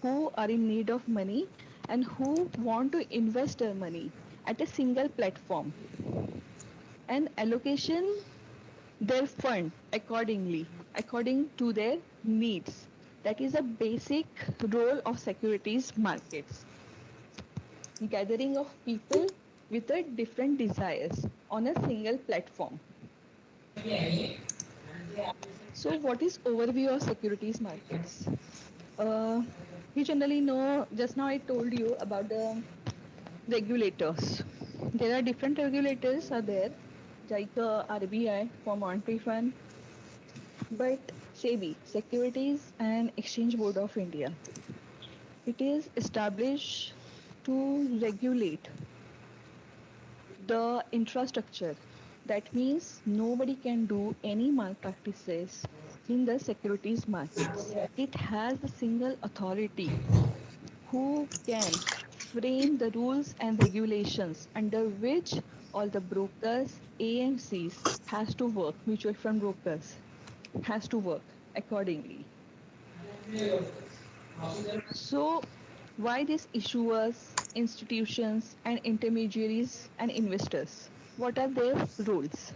who are in need of money and who want to invest their money at a single platform and allocation their fund accordingly according to their needs. That is a basic role of securities markets, gathering of people with a different desires on a single platform. So what is overview of securities markets? uh, we generally know, just now I told you about the regulators. There are different regulators are there, like RBI for monetary fund, but SEBI, Securities and Exchange Board of India, it is established to regulate the infrastructure. That means nobody can do any malpractices in the securities markets. It has a single authority who can frame the rules and regulations under which all the brokers, AMCs has to work, mutual fund brokers has to work accordingly. So why these issuers, institutions and intermediaries and investors? What are their roles?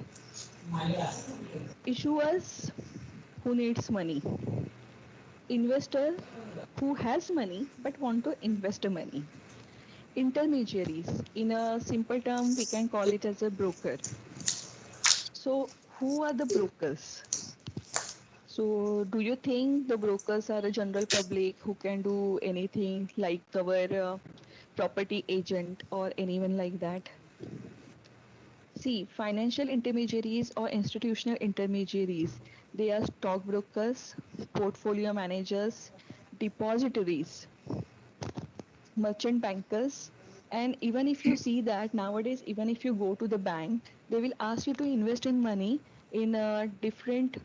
Issuers who needs money, investor who has money but want to invest the money, intermediaries, in a simple term we can call it as a broker. So who are the brokers? So do you think the brokers are a general public who can do anything like our property agent or anyone like that? See, financial intermediaries or institutional intermediaries, they are stockbrokers, portfolio managers, depositories, merchant bankers. And even if you see that nowadays, even if you go to the bank, they will ask you to invest in money in different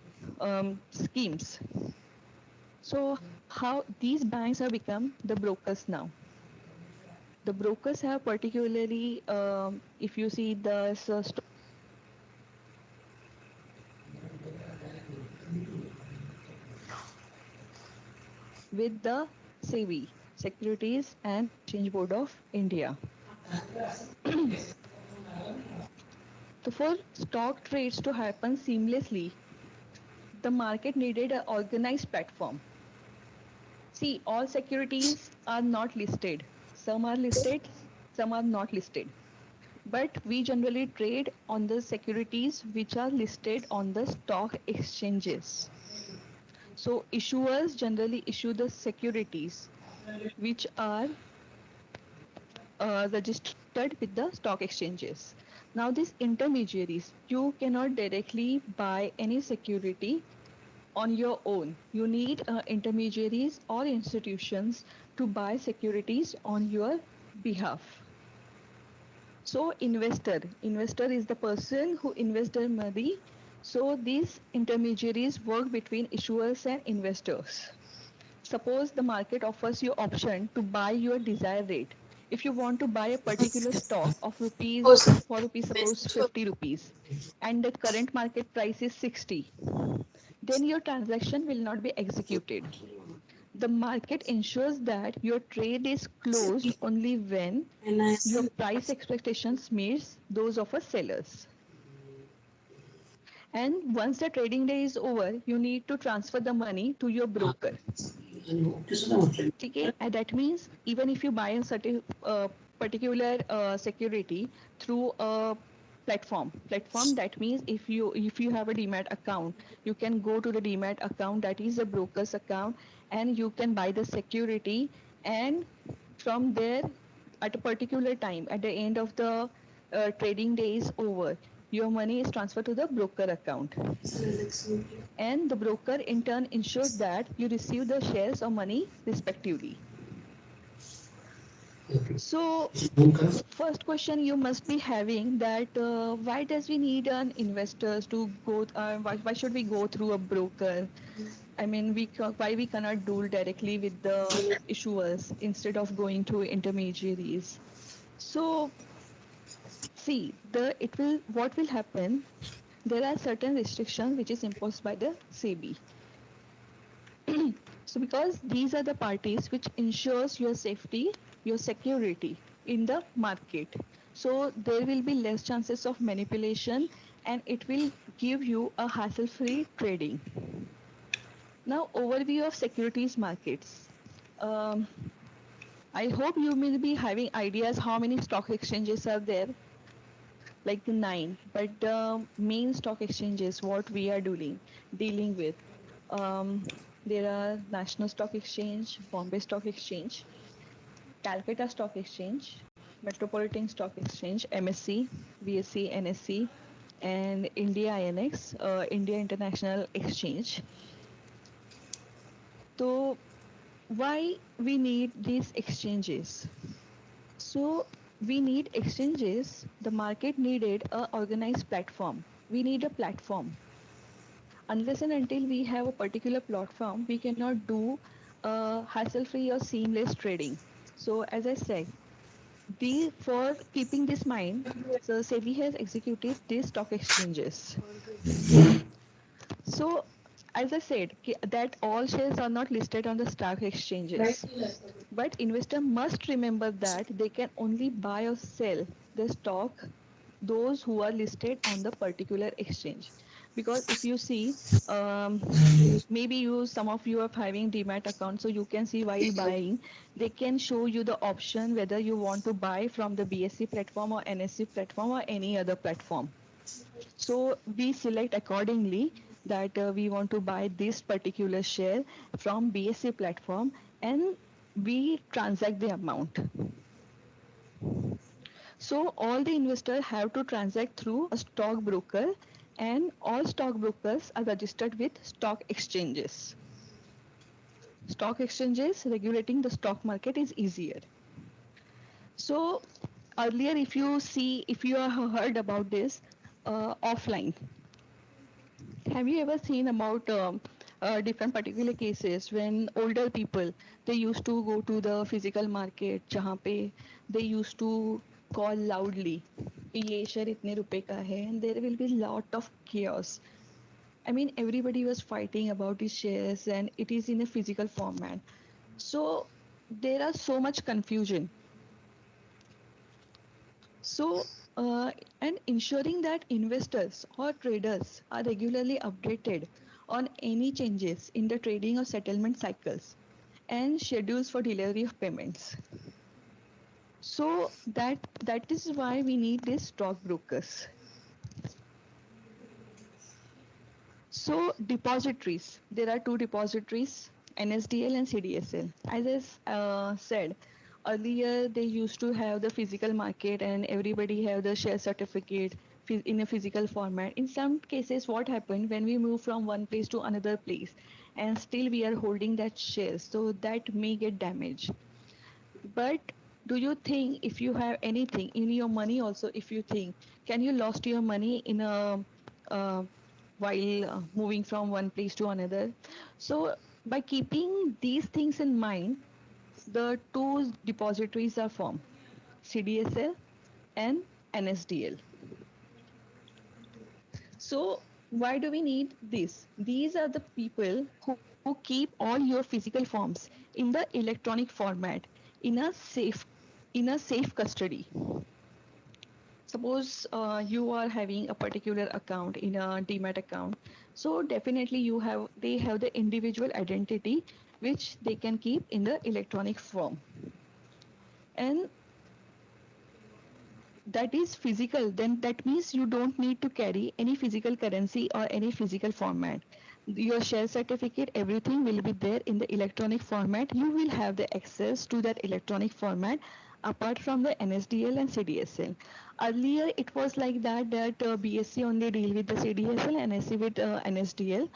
schemes. So how these banks have become the brokers now? The brokers have particularly, if you see the with the SEBI, Securities and Exchange Board of India. So for stock trades to happen seamlessly, the market needed an organized platform. See, all securities are not listed. Some are listed, some are not listed. But we generally trade on the securities which are listed on the stock exchanges. So issuers generally issue the securities which are registered with the stock exchanges. Now these intermediaries, you cannot directly buy any security on your own. You need intermediaries or institutions to buy securities on your behalf. So investor is the person who invests their money. So these intermediaries work between issuers and investors. Suppose the market offers you option to buy your desired rate. If you want to buy a particular stock of rupees, for rupees, suppose 50 rupees, and the current market price is 60, then your transaction will not be executed. The market ensures that your trade is closed only when your price expectations meets those of a sellers. And once the trading day is over, you need to transfer the money to your broker. Okay, and that means even if you buy a certain particular security through a platform, that means if you have a demat account, you can go to the demat account, that is a broker's account, and you can buy the security. And from there, at a particular time, at the end of the trading day is over, your money is transferred to the broker account, and the broker in turn ensures that you receive the shares or money respectively. So first question you must be having that why does we need an investors to go, why should we go through a broker? I mean, why we cannot do directly with the issuers instead of going through intermediaries? So see, the it will what will happen, there are certain restrictions which is imposed by the SEBI. So because these are the parties which ensures your safety, your security in the market. So there will be less chances of manipulation and it will give you a hassle-free trading. Now overview of securities markets. Um, I hope you will be having ideas how many stock exchanges are there, like the nine. But the main stock exchanges, what we are dealing with, um, there are National Stock Exchange, Bombay Stock Exchange, Calcutta Stock Exchange, Metropolitan Stock Exchange, MSC, BSC, NSC, and India INX, India International Exchange. So why we need these exchanges? So we need exchanges. The market needed a organized platform. We need a platform. Unless and until we have a particular platform, we cannot do hassle-free or seamless trading. So as I said, for keeping this mind, so SEBI has executed these stock exchanges. So as I said, that all shares are not listed on the stock exchanges. But investor must remember that they can only buy or sell the stock those who are listed on the particular exchange. Because if you see, um, maybe some of you are having demat account, so you can see while buying, they can show you the option whether you want to buy from the BSC platform or NSC platform or any other platform. So we select accordingly that we want to buy this particular share from BSC platform and we transact the amount. So all the investors have to transact through a stockbroker and all stockbrokers are registered with stock exchanges. Stock exchanges regulating the stock market is easier. So earlier if you have heard about this offline, have you ever seen about different particular cases when older people they used to go to the physical market जहाँ पे they used to call loudly कि ये share इतने रुपए का है and there will be lot of chaos. I mean everybody was fighting about these shares and it is in a physical format. So there are so much confusion. So, and ensuring that investors or traders are regularly updated on any changes in the trading or settlement cycles and schedules for delivery of payments. So that is why we need these stockbrokers. So depositories, there are two depositories, NSDL and CDSL. As I said earlier, they used to have the physical market and everybody have the share certificate in a physical format. In some cases, what happened when we move from one place to another place and still we are holding that share, so that may get damaged. But do you think if you have anything in your money also, if you think, can you lost your money in a uh, while moving from one place to another? So by keeping these things in mind, the two depositories are formed, CDSL and NSDL. So why do we need this? These are the people who keep all your physical forms in the electronic format in a safe custody. Suppose you are having a particular account in a demat account, so definitely they have the individual identity which they can keep in the electronic form, and that is physical. Then that means you don't need to carry any physical currency or any physical format. Your share certificate, everything will be there in the electronic format. You will have the access to that electronic format apart from the NSDL and CDSL. Earlier it was like that BSC only deal with the CDSL and NSC with NSDL.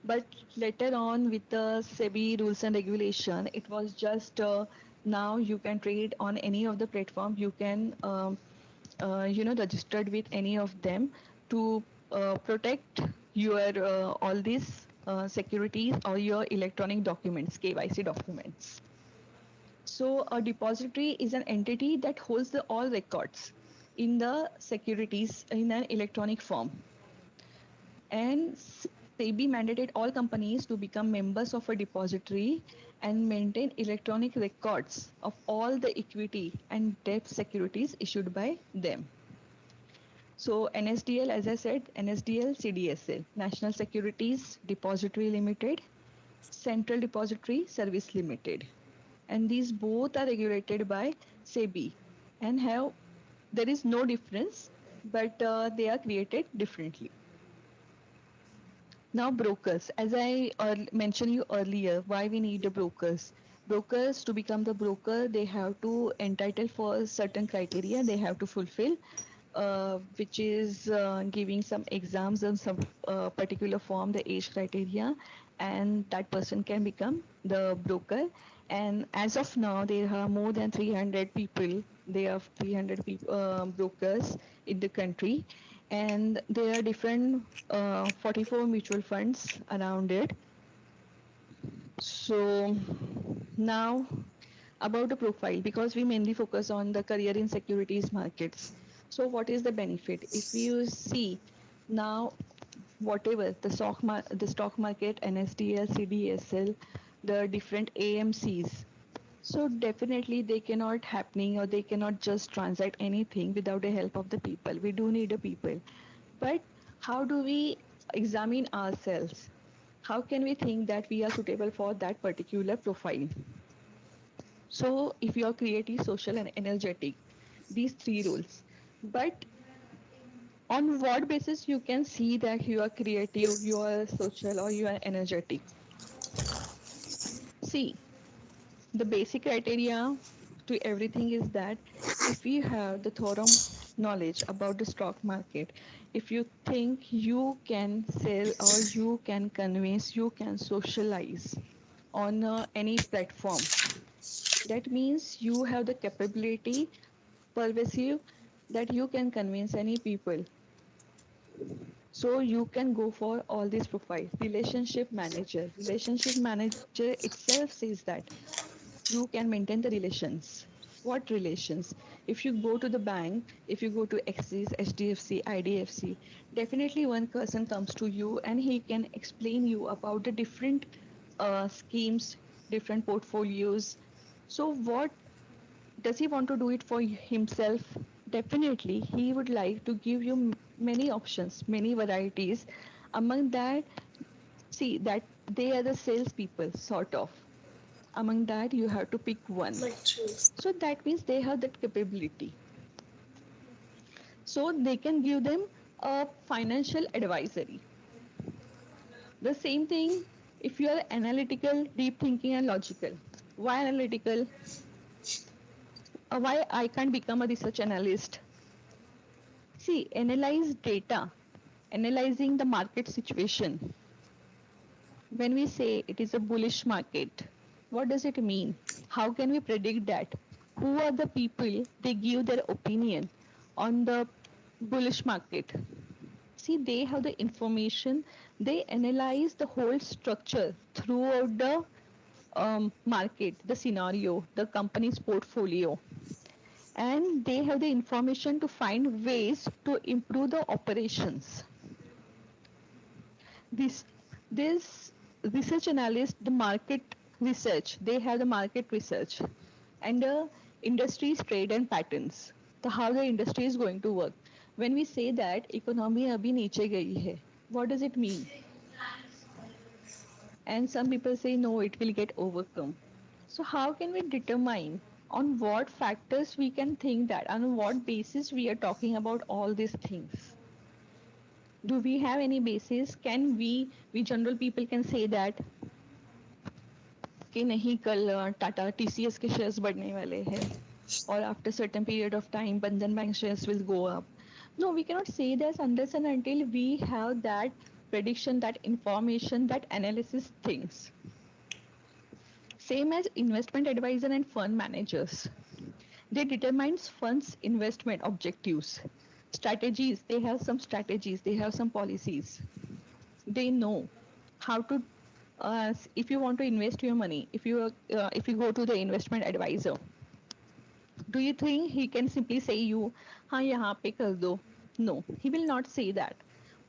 But later on with the SEBI rules and regulation, it was just now you can trade on any of the platform. You can registered with any of them to protect your all these securities or your electronic documents, KYC documents. So a depository is an entity that holds all records in the securities in an electronic form. And SEBI mandated all companies to become members of a depository and maintain electronic records of all the equity and debt securities issued by them. So NSDL, as I said, NSDL, CDSL, National Securities Depository Limited, Central Depository Service Limited. And these both are regulated by SEBI and have, there is no difference, but they are created differently. Now brokers, as I mentioned you earlier, why we need the brokers. Brokers, to become the broker, they have to entitle for certain criteria they have to fulfill, which is giving some exams on some particular form, the age criteria, and that person can become the broker. And as of now, there are more than 300 people. There are 300 brokers in the country, and there are different 44 mutual funds around it. So now about the profile, because we mainly focus on the career in securities markets. So what is the benefit? If you see now, whatever the stock market, NSDL, CDSL, the different AMCs, so definitely they cannot happening, or they cannot just transact anything without the help of the people. We do need a people. But how do we examine ourselves? How can we think that we are suitable for that particular profile? So if you are creative, social, and energetic, these three rules. But on what basis you can see that you are creative, you are social, or you are energetic? See, the basic criteria to everything is that if you have the thorough knowledge about the stock market, if you think you can sell, or you can convince, you can socialize on any platform, that means you have the capability, pervasive, that you can convince any people. So you can go for all these profiles. Relationship manager itself says that you can maintain the relations. What relations? If you go to the bank, if you go to Axis, HDFC, IDFC, definitely one person comes to you and he can explain you about the different schemes, different portfolios. So what does he want to do it for himself? Definitely, he would like to give you many options, many varieties. Among that, see that they are the salespeople, sort of. Among that, you have to pick one. Like choose. So that means they have that capability. So they can give them a financial advisory. The same thing if you are analytical, deep thinking, and logical. Why analytical? Why I can't become a research analyst? See, analyze data, analyzing the market situation. When we say it is a bullish market, what does it mean? How can we predict that? Who are the people they give their opinion on the bullish market? See, they have the information, they analyze the whole structure throughout the market, the scenario, the company's portfolio, and they have the information to find ways to improve the operations. This research analyst, the market research, they have the market research and the industry's trade and patterns, the how the industry is going to work. When we say that economy abhi niche gayi hai, what does it mean? And some people say no, it will get overcome. So how can we determine on what factors we can think that, on what basis we are talking about all these things? Do we have any basis? Can we general people can say that कि नहीं कल Tata TCS के shares बढ़ने वाले हैं, or after certain period of time Bandhan Bank shares will go up? No, we cannot say this unless and until we have that prediction, that information, that analysis things. Same as investment advisor and fund managers. They determines funds investment objectives, strategies. They have some strategies. They have some policies. They know how to. If you want to invest your money, if you go to the investment advisor, do you think he can simply say you, हाँ यहाँ पे कर दो? No, he will not say that.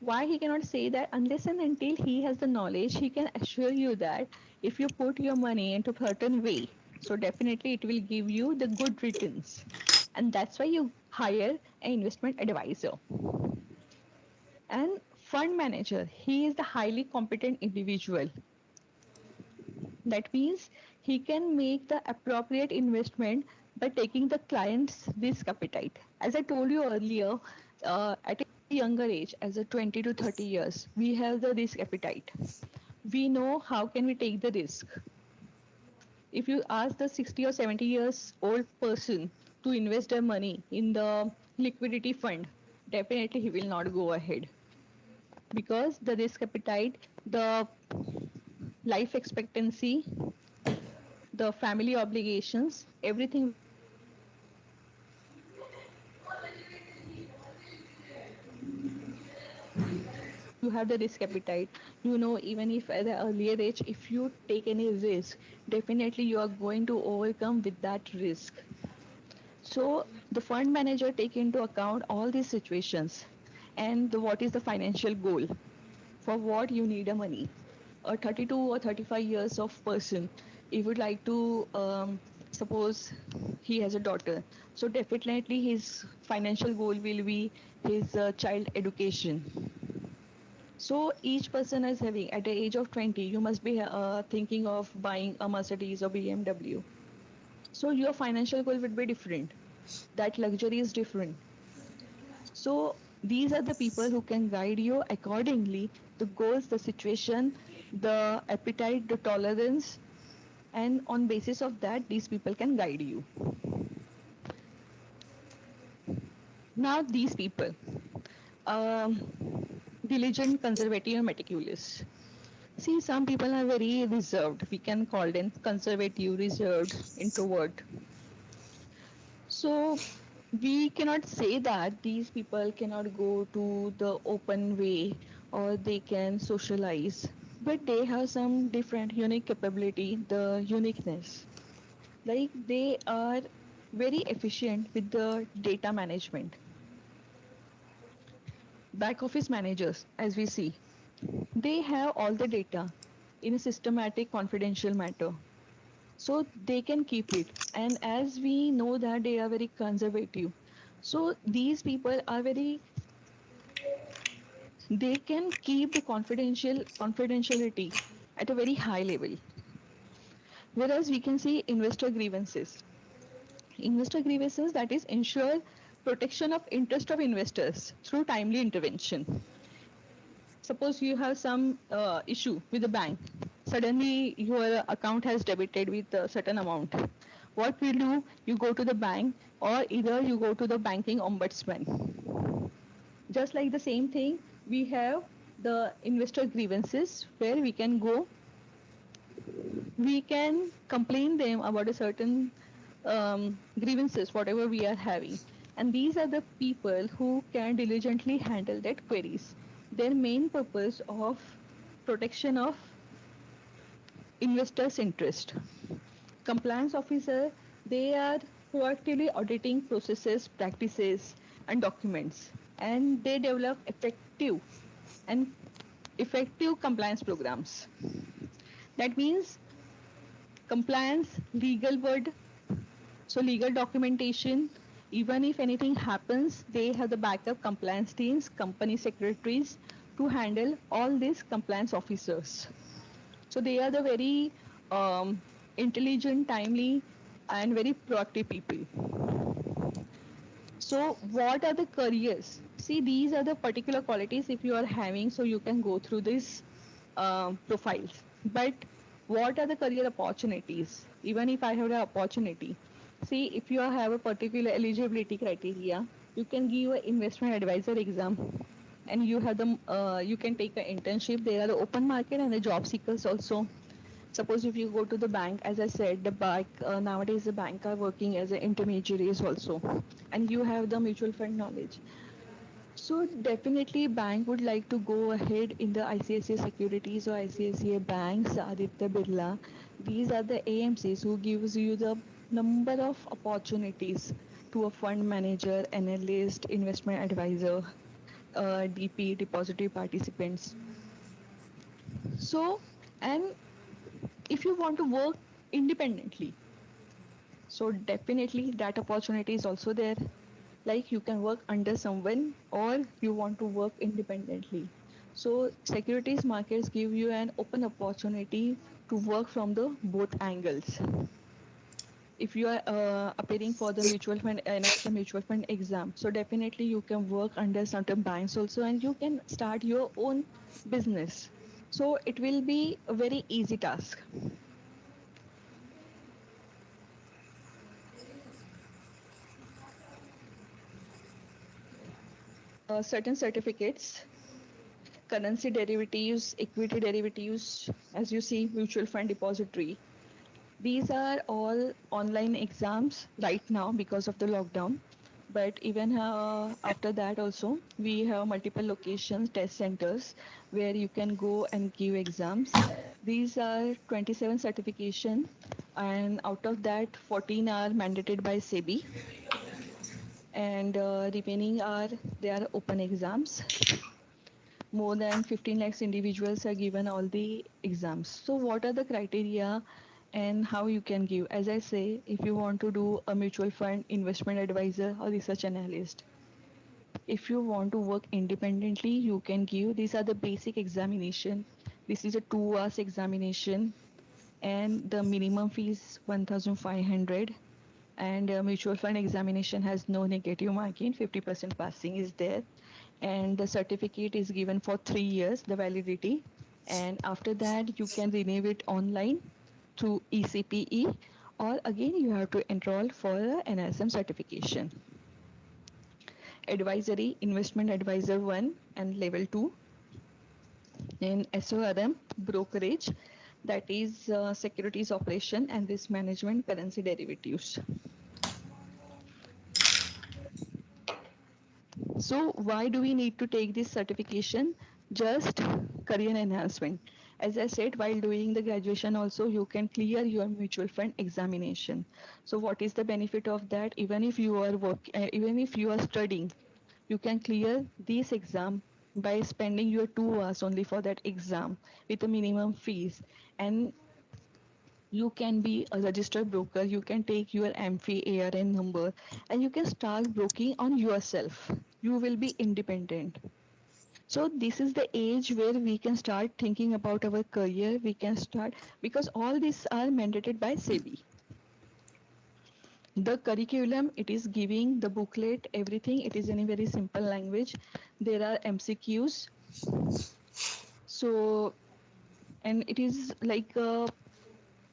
Why he cannot say that? Unless and until he has the knowledge, he can assure you that if you put your money into a certain way, so definitely it will give you the good returns. And that's why you hire an investment advisor. And fund manager, he is the highly competent individual. That means he can make the appropriate investment by taking the client's risk appetite. As I told you earlier, at a younger age, as a 20 to 30 years, we have the risk appetite. We know how can we take the risk. If you ask the 60 or 70 years old person to invest their money in the liquidity fund, definitely he will not go ahead because the risk appetite, the life expectancy, the family obligations, everything will be different. You have the risk appetite. You know, even if at the earlier age, if you take any risk, definitely you are going to overcome with that risk. So the fund manager take into account all these situations and what is the financial goal for what you need a money. A 32 or 35 years of person, he would like to suppose he has a daughter, so definitely his financial goal will be his child education. So each person is having at the age of 20, you must be thinking of buying a Mercedes or BMW. So your financial goal would be different. That luxury is different. So these are the people who can guide you accordingly, the goals, the situation, the appetite, the tolerance, and on basis of that, these people can guide you. Now these people, um, diligent, conservative, and meticulous. See, some people are very reserved. We can call them conservative, reserved, introvert. So we cannot say that these people cannot go to the open way or they can socialize, but they have some different unique capability, the uniqueness. Like they are very efficient with the data management. Back office managers, as we see, they have all the data in a systematic, confidential matter. So they can keep it. And as we know that they are very conservative, so these people are very, they can keep the confidentiality at a very high level. Whereas we can see investor grievances, that is ensure protection of interest of investors through timely intervention. Suppose you have some issue with the bank, suddenly your account has debited with a certain amount. What will do? You go to the bank or either you go to the banking ombudsman. Just like the same thing, we have the investor grievances where we can complain them about a certain grievances, whatever we are having. And these are the people who can diligently handle that queries. Their main purpose of protection of investors' interest. Compliance officer, they are proactively auditing processes, practices, and documents, and they develop and effective compliance programs. That means compliance, legal word, so legal documentation. Even if anything happens, they have the backup compliance teams, company secretaries to handle all these compliance officers. So they are the very intelligent, timely, and very proactive people. So what are the careers? See, these are the particular qualities if you are having, so you can go through these profiles. But what are the career opportunities? Even if I have the opportunity, see, if you have a particular eligibility criteria, you can give an investment advisor exam, and you can take an internship. There are the open market and the job seekers also. Suppose if you go to the bank, as I said, the bank nowadays the bank are working as an intermediaries also, and you have the mutual fund knowledge. So definitely bank would like to go ahead in the ICICI Securities or ICICI Banks, Aditya Birla. These are the AMCs who gives you the number of opportunities to a fund manager, analyst, investment advisor. DP, depository participants. So, and if you want to work independently, so definitely that opportunity is also there. Like you can work under someone or you want to work independently. So securities markets give you an open opportunity to work from the both angles. If you are appearing for the mutual fund NSM mutual fund exam, so definitely you can work under certain banks also, and you can start your own business. So it will be a very easy task. Certain certificates, currency derivatives, equity derivatives, as you see, mutual fund depository. These are all online exams right now because of the lockdown. But even after that also, we have multiple locations, test centers where you can go and give exams. These are 27 certification, and out of that, 14 are mandated by SEBI, and remaining are they are open exams. More than 15 lakhs individuals are given all the exams. So what are the criteria and how you can give? As I say, if you want to do a mutual fund investment advisor or research analyst, if you want to work independently, you can give. These are the basic examination. This is a 2 hours examination, and the minimum fee is 1,500. And mutual fund examination has no negative marking, 50% passing is there, and the certificate is given for 3 years, the validity, and after that you can renew it online through ECPE, or again you have to enroll for the NSM certification. Advisory, investment advisor 1 and level 2. In SORM, brokerage, that is securities operation and risk management, currency derivatives. So why do we need to take this certification? Just career enhancement. As I said, while doing the graduation also, you can clear your mutual fund examination. So what is the benefit of that? Even if you are even if you are studying, you can clear this exam by spending your 2 hours only for that exam with a minimum fees. And you can be a registered broker, you can take your MFI ARN number, and you can start broking on yourself. You will be independent. So this is the age where we can start thinking about our career. We can start, because all these are mandated by SEBI. The curriculum, it is giving the booklet, everything. It is in a very simple language. There are MCQs. So, and it is like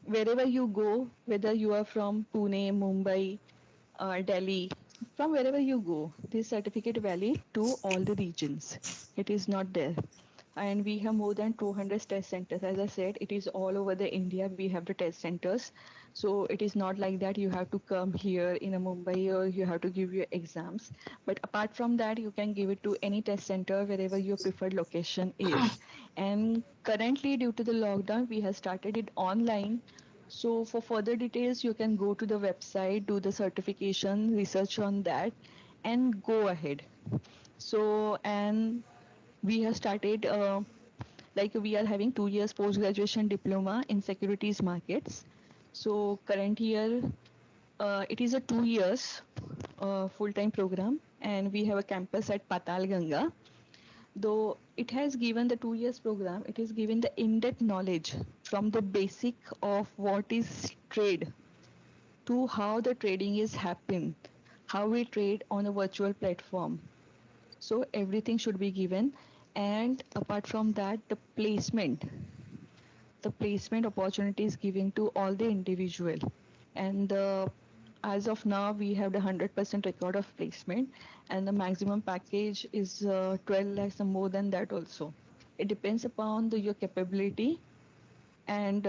wherever you go, whether you are from Pune, Mumbai, Delhi, from wherever you go, this certificate valid to all the regions. It is not there. And we have more than 200 test centers. As I said, it is all over the India. We have the test centers. So it is not like that you have to come here in a Mumbai or you have to give your exams. But apart from that, you can give it to any test center wherever your preferred location is. And currently, due to the lockdown, we have started it online. So for further details, you can go to the website, do the certification, research on that, and go ahead. So, and we have started, like we are having 2 years post-graduation diploma in securities markets. So current year, it is a 2 years full-time program, and we have a campus at Patal Ganga. Though it has given the 2 years program, it is given the in-depth knowledge from the basic of what is trade to how the trading is happening, how we trade on a virtual platform. So everything should be given. And apart from that, the placement opportunities given to all the individual. And as of now, we have the 100% record of placement, and the maximum package is 12 lakhs and more than that also. It depends upon your capability, and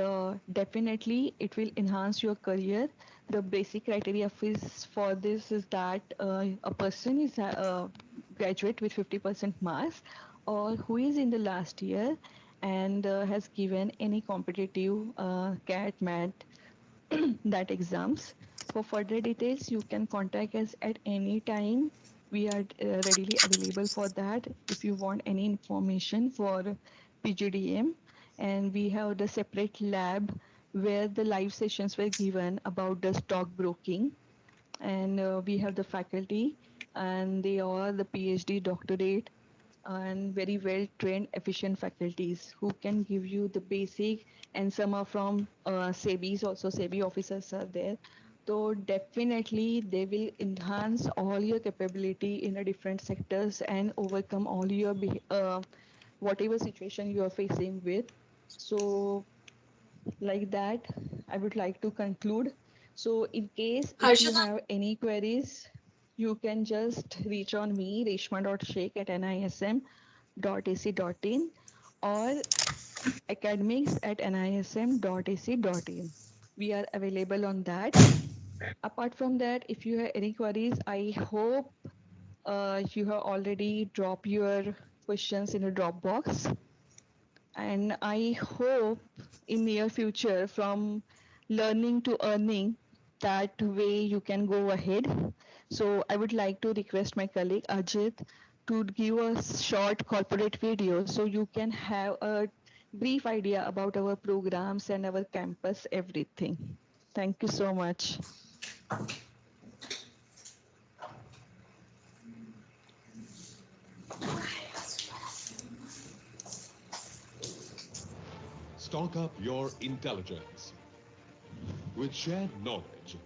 definitely it will enhance your career. The basic criteria is for this is that a person is a graduate with 50% marks, or who is in the last year and has given any competitive CAT, MAT, that exams. For further details, you can contact us at any time We are readily available for that if you want any information for PGDM. And we have the separate lab where the live sessions were given about the stock broking. And we have the faculty, and they are the PhD, doctorate, and very well trained, efficient faculties who can give you the basic. And some are from SEBIs also, SEBI officers are there. So definitely they will enhance all your capability in the different sectors and overcome all your whatever situation you are facing with. So like that, I would like to conclude. So in case if you Harshada, have any queries, you can just reach on me, reshma.sheikh@nism.ac.in, or academics@nism.ac.in. We are available on that. Apart from that, if you have any queries, I hope you have already dropped your questions in a Dropbox. And I hope in near future from learning to earning, that way you can go ahead. So I would like to request my colleague Ajit to give a short corporate video so you can have a brief idea about our programs and our campus, everything. Thank you so much. Stock up your intelligence with shared knowledge.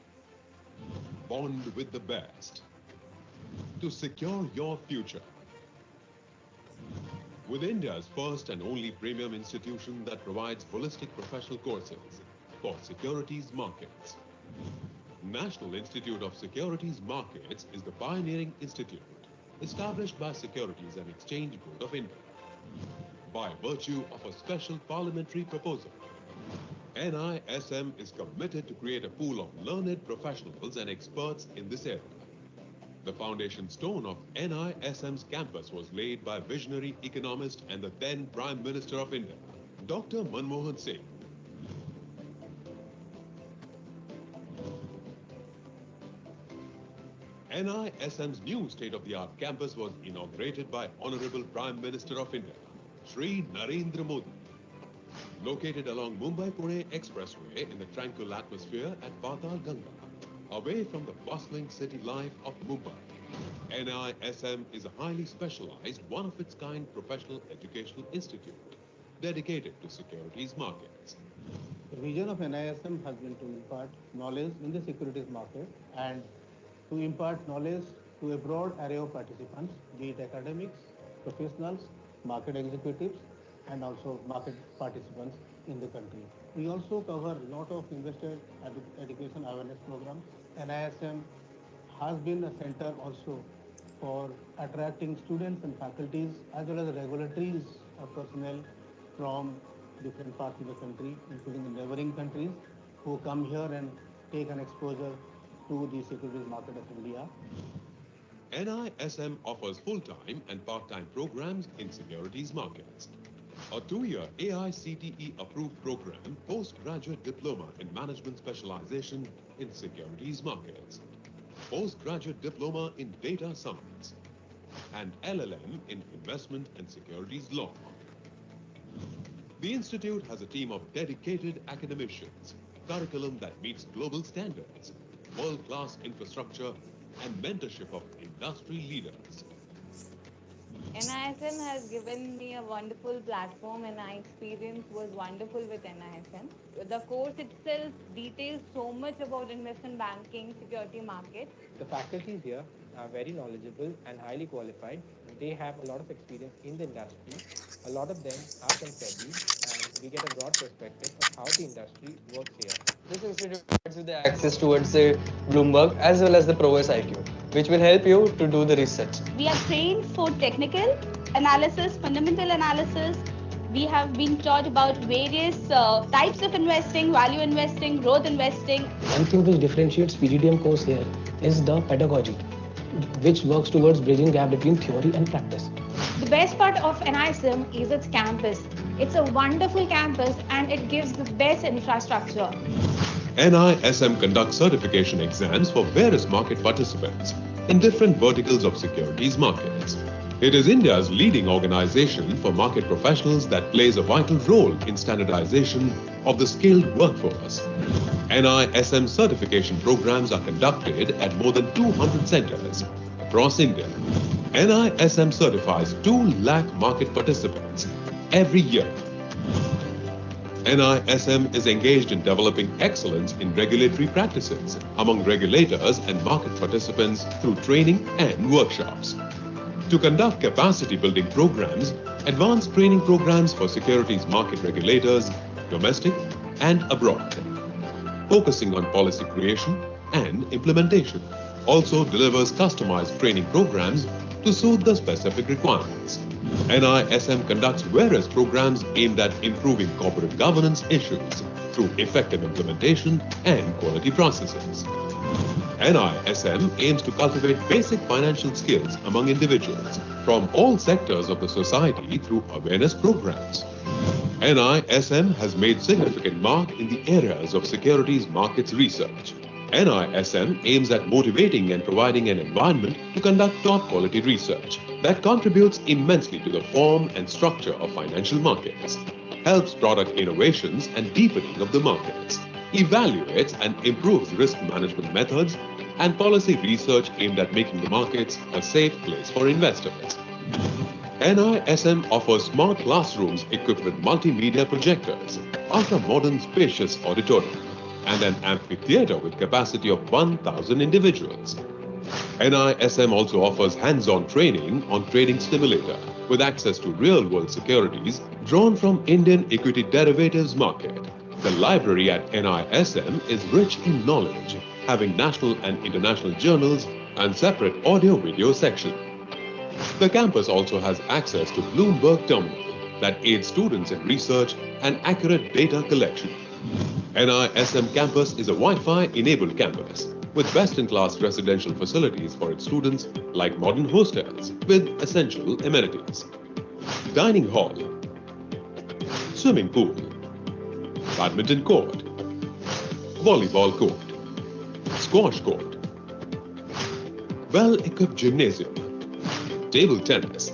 Bond with the best to secure your future. With India's first and only premium institution that provides holistic professional courses for securities markets. National Institute of Securities Markets is the pioneering institute established by Securities and Exchange Board of India by virtue of a special parliamentary proposal. NISM is committed to create a pool of learned professionals and experts in this area. The foundation stone of NISM's campus was laid by visionary economist and the then Prime Minister of India, Dr. Manmohan Singh. NISM's new state-of-the-art campus was inaugurated by Honorable Prime Minister of India, Shri Narendra Modi. Located along Mumbai-Pune Expressway in the tranquil atmosphere at Patal Ganga, away from the bustling city life of Mumbai, NISM is a highly specialized, one-of-its-kind professional educational institute dedicated to securities markets. The vision of NISM has been to impart knowledge in the securities market and to impart knowledge to a broad array of participants, be it academics, professionals, market executives, and also market participants in the country. We also cover a lot of investor education awareness programs. NISM has been a center also for attracting students and faculties as well as regulatories personnel from different parts of the country, including the neighboring countries, who come here and take an exposure to the securities market of India. NISM offers full-time and part-time programs in securities markets. A 2-year AICTE approved program, postgraduate diploma in management specialization in securities markets, postgraduate diploma in data science, and LLM in investment and securities law. The institute has a team of dedicated academicians, curriculum that meets global standards, world-class infrastructure, and mentorship of industry leaders. NISM has given me a wonderful platform and my experience was wonderful with NISM. The course itself details so much about investment banking, security markets. The faculties here are very knowledgeable and highly qualified. They have a lot of experience in the industry. A lot of them are from SEBI, and we get a broad perspective of how the industry works here. This institute provides you the access towards the Bloomberg as well as the ProVis IQ, which will help you to do the research. We are trained for technical analysis, fundamental analysis. We have been taught about various types of investing, value investing, growth investing. One thing which differentiates PGDM course here is the pedagogy, which works towards bridging gap between theory and practice. The best part of NISM is its campus. It's a wonderful campus and it gives the best infrastructure. NISM conducts certification exams for various market participants, in different verticals of securities markets. It is India's leading organization for market professionals that plays a vital role in standardization of the skilled workforce. NISM certification programs are conducted at more than 200 centers across India. NISM certifies 2 lakh market participants every year. NISM is engaged in developing excellence in regulatory practices among regulators and market participants through training and workshops. To conduct capacity building programs, advanced training programs for securities market regulators, domestic and abroad, focusing on policy creation and implementation. Also delivers customized training programs to suit the specific requirements. NISM conducts various programs aimed at improving corporate governance issues through effective implementation and quality processes. NISM aims to cultivate basic financial skills among individuals from all sectors of the society through awareness programs. NISM has made significant mark in the areas of securities markets research. NISM aims at motivating and providing an environment to conduct top quality research that contributes immensely to the form and structure of financial markets, helps product innovations and deepening of the markets, evaluates and improves risk management methods, and policy research aimed at making the markets a safe place for investors. NISM offers smart classrooms equipped with multimedia projectors, ultra-modern spacious auditorium, and an amphitheater with capacity of 1,000 individuals. NISM also offers hands-on training on trading simulator with access to real-world securities drawn from Indian equity derivatives market. The library at NISM is rich in knowledge, having national and international journals and separate audio-video section. The campus also has access to Bloomberg Terminal that aids students in research and accurate data collection. NISM campus is a Wi-Fi enabled campus with best-in-class residential facilities for its students like modern hostels with essential amenities, dining hall, swimming pool, badminton court, volleyball court, squash court, well-equipped gymnasium, table tennis,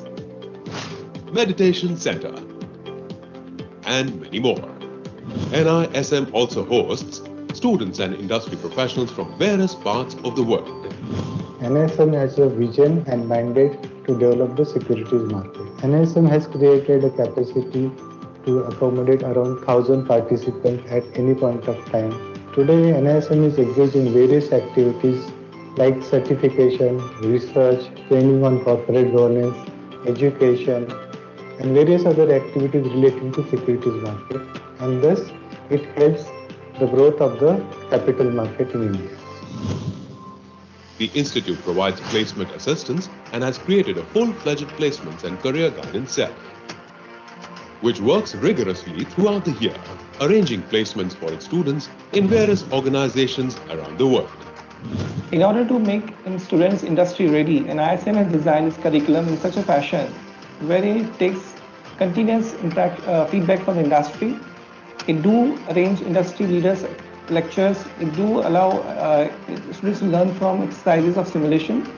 meditation center, and many more. NISM also hosts students and industry professionals from various parts of the world. NISM has a vision and mandate to develop the securities market. NISM has created a capacity to accommodate around 1,000 participants at any point of time. Today, NISM is engaged in various activities like certification, research, training on corporate governance, education, and various other activities relating to securities market. And thus, it helps the growth of the capital market in India. The institute provides placement assistance and has created a full-fledged placements and career guidance cell, which works rigorously throughout the year, arranging placements for its students in various organizations around the world. In order to make students industry ready, NISM has designed its curriculum in such a fashion where it takes continuous feedback from the industry. It do arrange industry leaders lectures. It do allow students to learn from exercises of simulation.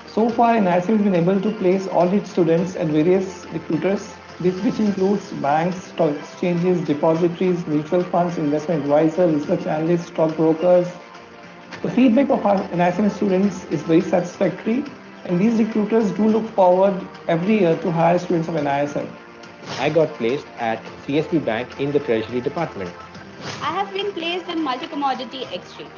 So far, NISM has been able to place all its students at various recruiters, which includes banks, stock exchanges, depositories, mutual funds, investment advisors, research analysts, stockbrokers. The feedback of our NISM students is very satisfactory, and these recruiters do look forward every year to hire students of NISM. I got placed at CSB Bank in the Treasury Department. I have been placed in multi-commodity exchange.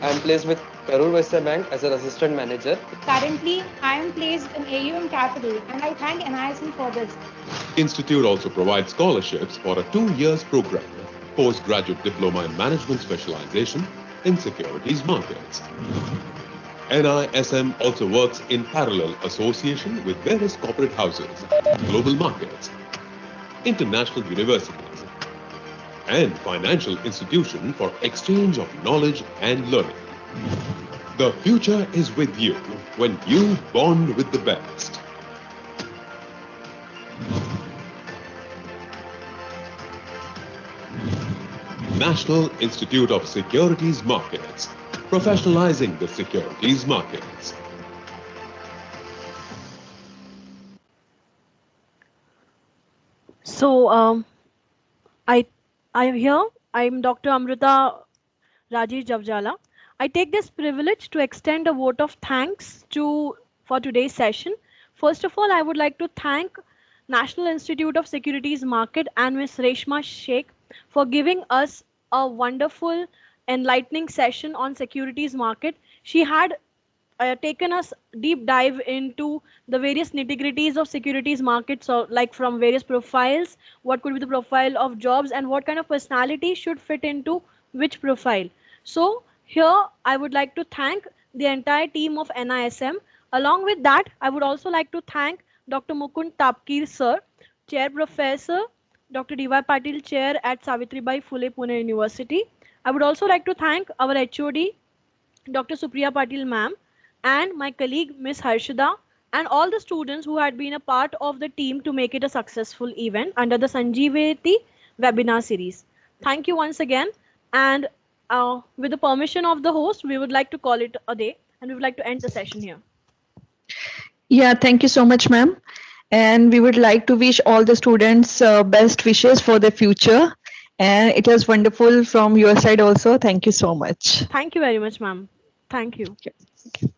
I am placed with Karur Vysya Bank as an assistant manager. Currently, I am placed in AUM Capital, and I thank NISM for this. Institute also provides scholarships for a 2-year program, postgraduate diploma in management specialization in securities markets. NISM also works in parallel association with various corporate houses, global markets, international universities, and financial institutions for exchange of knowledge and learning. The future is with you when you bond with the best. National Institute of Securities Markets, professionalizing the securities markets. So I I'm here. I'm Dr. Amrita Rajesh Javjala. I take this privilege to extend a vote of thanks to for today's session. First of all, I would like to thank National Institute of Securities Market and Ms. Reshma Sheikh for giving us a wonderful, enlightening session on securities market. She had taken us deep dive into the various nitty-gritties of securities markets, so like from various profiles, what could be the profile of jobs and what kind of personality should fit into which profile. So here I would like to thank the entire team of NISM. Along with that, I would also like to thank Dr. Mukund Tapkir sir, Chair Professor Dr. D.Y. Patil, Chair at Savitribai Phule Pune University. I would also like to thank our HOD, Dr. Supriya Patil ma'am, and my colleague Miss Harshada, and all the students who had been a part of the team to make it a successful event under the Sanjeevati webinar series. Thank you once again, and with the permission of the host, we would like to call it a day, and we would like to end the session here. Yeah, thank you so much, ma'am. And we would like to wish all the students best wishes for the future. And it was wonderful from your side also. Thank you so much. Thank you very much, ma'am. Thank you. Okay.